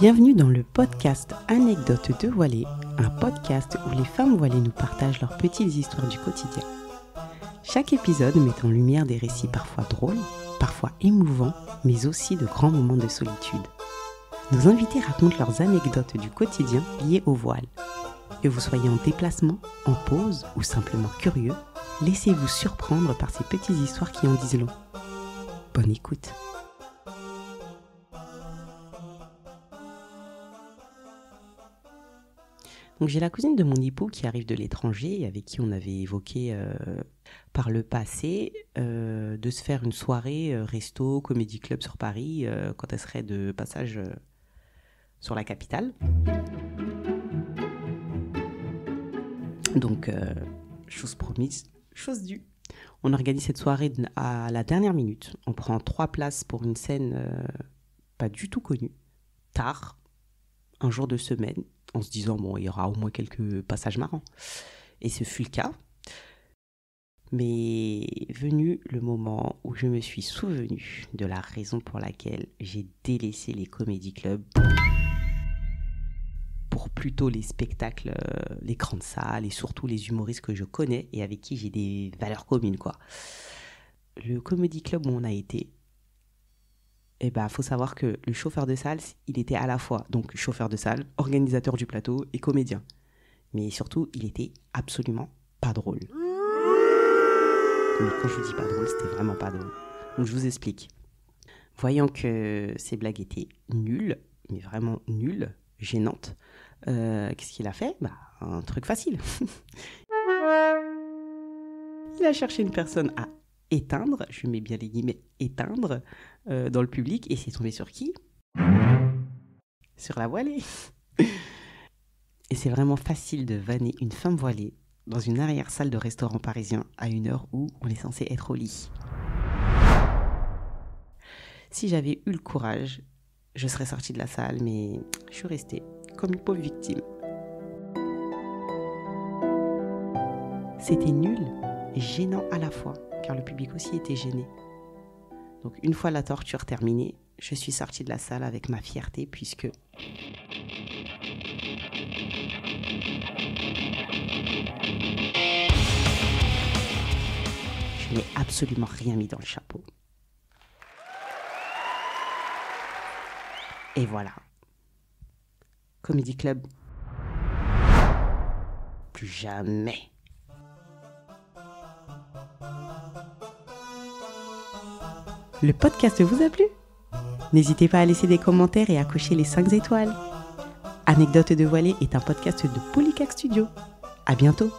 Bienvenue dans le podcast Anecdotes de voilées, un podcast où les femmes voilées nous partagent leurs petites histoires du quotidien. Chaque épisode met en lumière des récits parfois drôles, parfois émouvants, mais aussi de grands moments de solitude. Nos invités racontent leurs anecdotes du quotidien liées au voile. Que vous soyez en déplacement, en pause ou simplement curieux, laissez-vous surprendre par ces petites histoires qui en disent long. Bonne écoute. Donc j'ai la cousine de mon époux qui arrive de l'étranger et avec qui on avait évoqué par le passé de se faire une soirée resto, comédie club sur Paris quand elle serait de passage sur la capitale. Donc chose promise, chose due. On organise cette soirée à la dernière minute. On prend 3 places pour une scène pas du tout connue, tard, un jour de semaine, en se disant, bon, il y aura au moins quelques passages marrants. Et ce fut le cas. Mais venu le moment où je me suis souvenu de la raison pour laquelle j'ai délaissé les comédie clubs pour plutôt les spectacles, les grandes salles et surtout les humoristes que je connais et avec qui j'ai des valeurs communes, quoi. Le comédie club où on a été, faut savoir que le chauffeur de salle, il était à la fois donc chauffeur de salle, organisateur du plateau et comédien. Mais surtout, il était absolument pas drôle. Mais quand je vous dis pas drôle, c'était vraiment pas drôle. Donc je vous explique. Voyant que ces blagues étaient nulles, mais vraiment nulles, gênantes, qu'est-ce qu'il a fait ? Un truc facile. Il a cherché une personne à éteindre, je mets bien les guillemets, éteindre, dans le public, et c'est tombé sur qui ? Sur la voilée. Et c'est vraiment facile de vanner une femme voilée dans une arrière-salle de restaurant parisien à une heure où on est censé être au lit. Si j'avais eu le courage, je serais sortie de la salle, mais je suis restée comme une pauvre victime. C'était nul et gênant à la fois, car le public aussi était gêné. Donc une fois la torture terminée, je suis sortie de la salle avec ma fierté puisque je n'ai absolument rien mis dans le chapeau. Et voilà. Comedy Club. Plus jamais. Le podcast vous a plu ? N'hésitez pas à laisser des commentaires et à cocher les 5 étoiles. Anecdotes de voilée est un podcast de Polycac Studio. À bientôt.